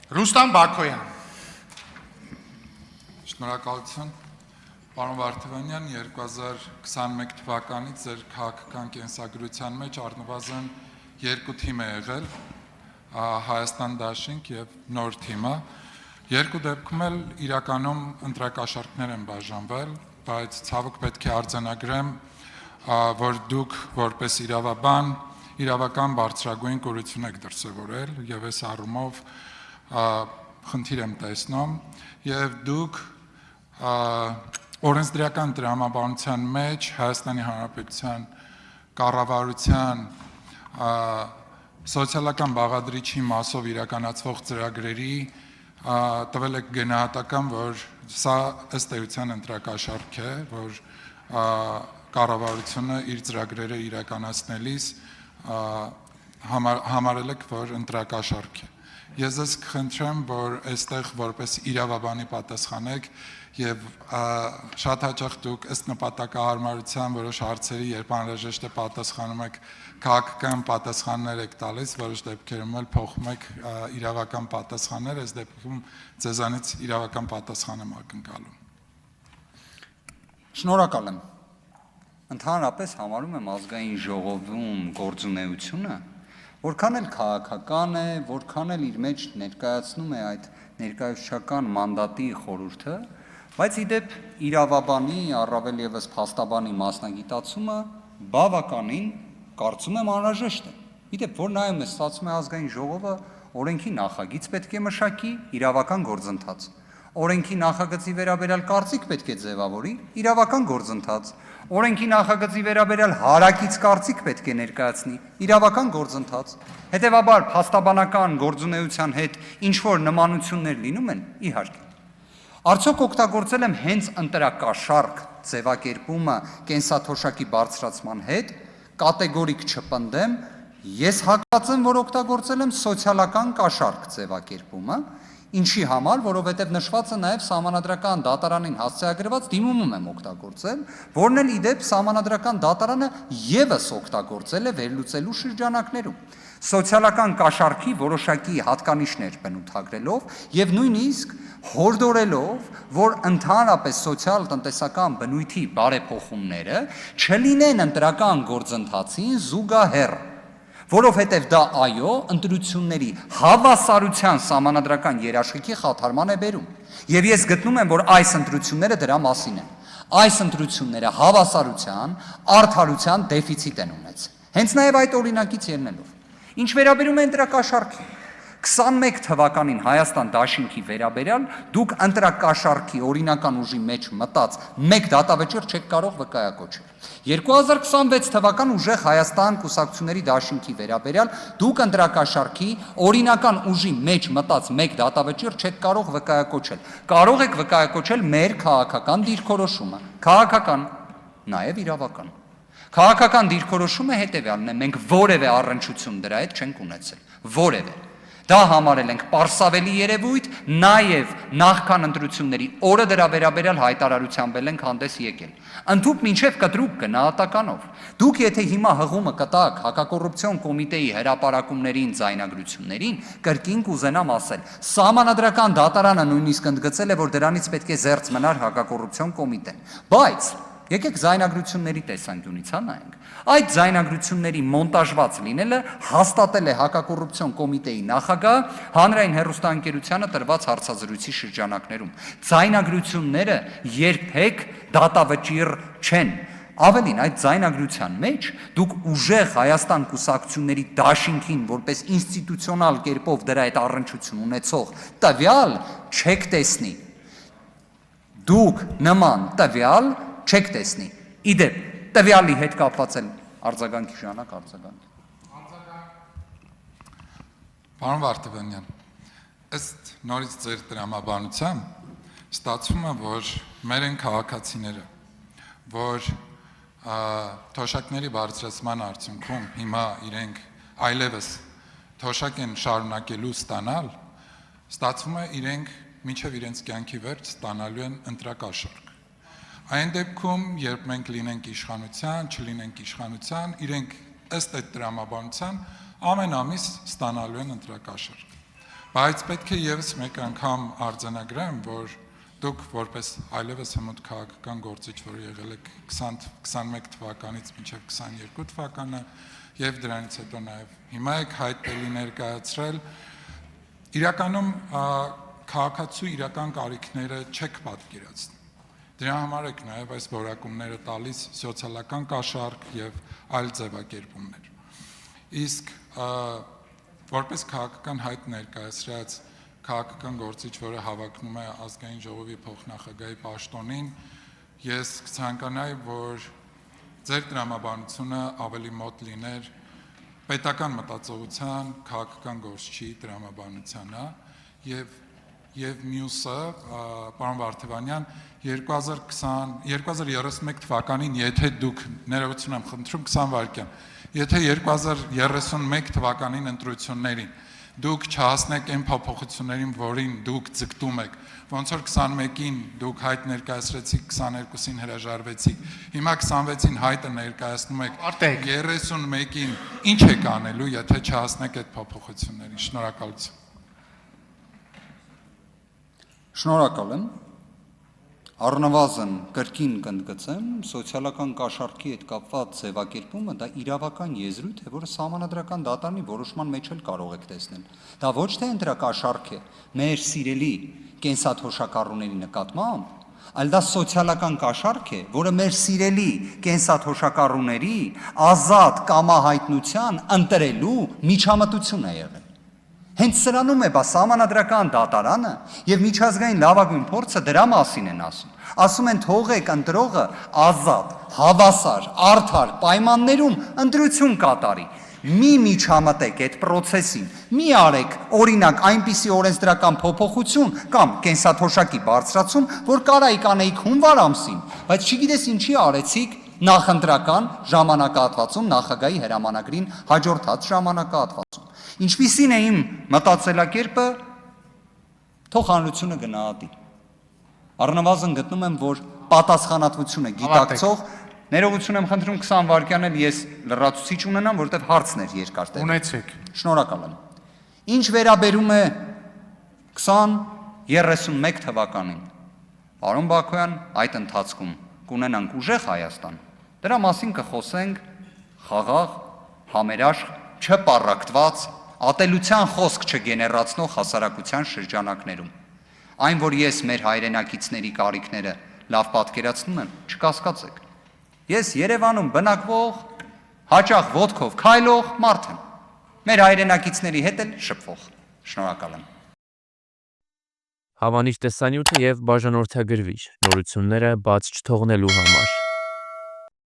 Ռուստամ Բաքոյան։ Շնորհակալություն, պարոն Վարդանյան, 2021 թվականից ձեր քաղաքական կենսագրության մեջ առնվազն 2 թիմ է եղել, Հայաստան Դաշինք եւ նոր թիմը։ Երկու դեպքում էլ իրականում ընտրակաշառքներ են բաժանվել, բայց ցավոք պետք է արձանագրեմ, որ դուք որպես իրավական բարձրագույն կուրություն եք դրսևորել եւ այս առումով խնդիր եմ տեսնում եւ դուք օրենսդրական դրամաբանության մեջ Հայաստանի Հանրապետության կառավարության սոցիալական բաղադրիչի մասով իրականացվող ծրագրերի տվել եք գնահատական, որ սա ըստ էության ընտրակաշառք է, որ կառավարությունը իր ծրագրերը իրականացնելիս համարել եք, որ ընտրակաշառք է։ Ես ձեզ կխնդրեմ, որ այստեղ որպես իրավաբանի պատասխանեք եւ շատ հաճախ դուք ըստ նպատակահարմարության որոշ հարցերի, երբ անհրաժեշտ է պատասխանում եք, քաղաքական պատասխաններ եք տալիս, որոշ դեպքերում էլ փոխում եք իրավական պատասխաններ, այս դեպքում ձեզանից իրավական պատասխան եմ ակնկալում։ Շնորհակալ եմ։ Ընդհանրապես համարում եմ ազգային ժողովում գործունեությունը որքան էլ քաղաքական է, որքան էլ իր մեջ ներկայացնում է այդ ներկայացուցչական մանդատի խորհուրդը, բայց ի դեպ իրավաբանի, առավել եւս փաստաբանի մասնագիտացումը բավականին կարծում եմ անհրաժեշտ է։ Ի դեպ որ նայում է ստացվում է ազգային ժողովը օրենքի նախագիծ պետք է մշակի, իրավական գործընթաց։ Օրենքի նախագծի վերաբերյալ կարծիք պետք է ձևավորի, իրավական գործընթաց։ Օրենքի նախագծի վերաբերյալ հարակից կարծիք պետք է ներկայացնի, իրավական գործընթաց։ Հետևաբար փաստաբանական գործունեության հետ ինչ որ նմանություններ լինում են, իհարկե։ Արդյոք օգտագործել եմ հենց ընտրակաշառք ձևակերպումը կենսաթոշակի բարձրացման հետ, կատեգորիկ չպնդեմ, ես հակված եմ, որ օգտագործել եմ սոցիալական կաշառք ձևակերպումը, ինչի համար, որովհետև նշված է նաև Սահմանադրական դատարանին հասցեագրված դիմումում եմ օգտագործել, որն էլ ի դեպ Սահմանադրական դատարանը ևս օգտագործել է վերլուծելու շրջանակներում։ Սոցիալական կաշառքի որոշակի հատկանիշներ բնութագրելով եւ նույնիսկ հորդորելով, որ ընդհանրապես սոցիալ-տնտեսական բնույթի բարեփոխումները չլինեն ընտրական գործընթացին զուգահեռ, որովհետև դա այո, ընտրությունների հավասարության սահմանադրական երաշխիքի խաթարման է բերում։ Եվ ես գտնում եմ, որ այս ընտրությունները դրա մասին են։ Այս ընտրությունները հավասարության, արդարության դեֆիցիտ են ունեցել։ Հենց նաև այդ օրինակից ելնելով։ Ինչ վերաբերում է ընտրակաշառքին, 21 թվականին Հայաստան Դաշինքի վերաբերյալ դուք ընտրակաշառքի օրինական ուժի մեջ մտած մեկ դատավճիռ չեք կարող վկայակոչել։ 2026 թվական ուժեղ Հայաստան կուսակցությունների Դաշինքի վերաբերյալ դուք ընտրակաշառքի օրինական ուժի մեջ մտած մեկ դատավճիռ չեք կարող վկայակոչել։ Կարող եք վկայակոչել մեր քաղաքական դիրքորոշումը, քաղաքական, նաև իրավական։ Քաղաքական դիրքորոշումը հետևյալն է, մենք որևէ առնչություն դրա հետ չենք ունեցել, որևէ։ Դա համարել ենք պարսավելի երևույթ, նաև նախքան ընտրությունների օրը դրա վերաբերյալ հայտարարությամբ ենք հանդես եկել։ Ընդհուպ մինչև կտրուկ գնահատականով։ Դուք եթե հիմա հղումը կտաք հակակոռուպցիոն կոմիտեի հրապարակումներին, ձայնագրություններին, կրկին կուզենամ ասել, Սահմանադրական դատարանը նույնիսկ ընդգծել է, որ դրանից պետք է զերծ մնար հակակոռուպցիոն կոմիտեն։ Բայց եկեք ձայնագրությունների տեսանկյունից նայենք։ Այդ ձայնագրությունների մոնտաժված լինելը հաստատել է հակակոռուպցիոն կոմիտեի նախագահ հանրային հեռուստաընկերությանը տրված հարցազրույցի շրջանակներում։ Ձայնագրությունները երբեք դատավճիռ չեն։ Ավելին, այդ ձայնագրության մեջ դուք ուժեղ Հայաստան կուսակցությունների Դաշինքին որպես ինստիտուցիոնալ կերպով դրա հետ առնչություն ունեցող տվյալ չեք տեսնի։ Դուք նման տվյալ չեք տեսնի։ Իդեպ տվյալի հետ կապված են արձագանքի ժամանակ արձագանքի։ Պարոն Վարդանյան, ըստ նորից ձեր տրամաբանության ստացվում է, որ մեր են քաղաքացիները, որ թոշակների բարձրացման արդյունքում հիմա իրենք այլևս թոշակ են շարունակելու ստանալ, ստացվում է իրենք մինչև իրենց կյանքի վերջ ստանալու են ընտրակաշառք։ Այն դեպքում, երբ մենք լինենք իշխանության, չլինենք իշխանության, իրենք ըստ այդ տրամաբանության ամեն ամիս ստանալու են ընտրակաշառք։ Բայց պետք է եւս մեկ անգամ արձանագրեմ, որ դուք որպես այլևս հմուտ քաղաքական գործիչ, որ եղել եք 20-21 թվականից մինչև 22 թվականը եւ դրանից հետո նաեւ հիմա եք հայտնի ներկայացրել, իրականում քաղաքացու իրական կարիքները չեք պատկերացնում։ Դրա համար եք նաեւ այս որակումները տալիս սոցիալական կաշառք եւ այլ ձևակերպումներ։ Իսկ որպես քաղաքական հայտ ներկայացրած քաղաքական գործիչ, որը հավակնում է ազգային ժողովի փոխնախագահի պաշտոնին, ես կցանկանայի, որ ձեր տրամաբանությունը ավելի մոտ լիներ պետական մտածողության քաղաքական գործչի տրամաբանությանը եւ մյուսը, պարոն Վարդևանյան, 2031 թվականին, եթե դուք ներողություն եմ խնդրում 20 վայրկյան, եթե 2031 թվականին ընտրություններին դուք չհասնեք այն փոփոխություններին, որին դուք ձգտում եք, ոնց որ 21-ին դուք հայտ ներկայացրեցիք, 22-ին հրաժարվեցիք, հիմա 26-ին հայտը ներկայացնում եք, 31-ին ինչ եք անելու, եթե չհասնեք այդ փոփոխություններին։ Շնորհակալություն։ Շնորհակալ եմ։ Առնվազն կրկին կընդգծեմ, սոցիալական կաշառքի հետ կապված ձևակերպումը դա իրավական եզրույթ է, որը սահմանադրական դատարանի որոշման մեջ էլ կարող եք տեսնել։ Դա ոչ թե ընտրակաշառք է մեր սիրելի կենսաթոշակառուների նկատմամբ, այլ դա սոցիալական կաշառք է, որը մեր սիրելի կենսաթոշակառուների ազատ կամահայտնության ընտրելու միջամտություն է եղել։ Հենց սրանում է սահմանադրական դատարանը եւ միջազգային լավագույն փորձը դրա մասին են ասում։ Ասում են թողեք ընտրողը ազատ, հավասար, արդար պայմաններում ընտրություն կատարի։ Մի միջամտեք այդ process-ին։ Մի արեք օրինակ այնպիսի օրենսդրական փոփոխություն կամ կենսաթոշակի բարձրացում, որ կարայիք անեիք հունվար ամսին, բայց չգիտես ինչի արեցիք նախընտրական ժամանակահատվածում նախագահի հրամանագրին հաջորդած ժամանակահատվածում։ Ինչպիսին է իմ մտածելակերպը, թող հանրությունը գնահատի։ Առնվազն գտնում եմ, որ պատասխանատվությունը գիտակցող, ներողություն եմ խնդրում 20 վայրկյան էլ ես լրացուցիչ ունենամ, որտեղ հարցն էր երկար տեղ։ Ունեցեք։ Շնորհակալ եմ։ Ինչ վերաբերում է 2031 թվականին, պարոն Բակոյան, այդ ընթացքում կունենանք ուժեղ Հայաստան։ Դրա մասին կխոսենք խաղաղ, համերաշխ, չպառակտված, ատելության խոսք չգեներացնող հասարակության շրջանակներում։ Այն, որ ես մեր հայրենակիցների կարիքները լավ պատկերացնում եմ, չկասկածեք։ Ես Երևանում բնակվող, հաճախ ոտքով քայլող մարդ եմ։ Մեր հայրենակիցների հետ էլ շփվող։ Շնորհակալ եմ։ Հավանիչ տեսանյութը եւ բաժանորդագրվիչ նորությունները բաց չթողնելու համար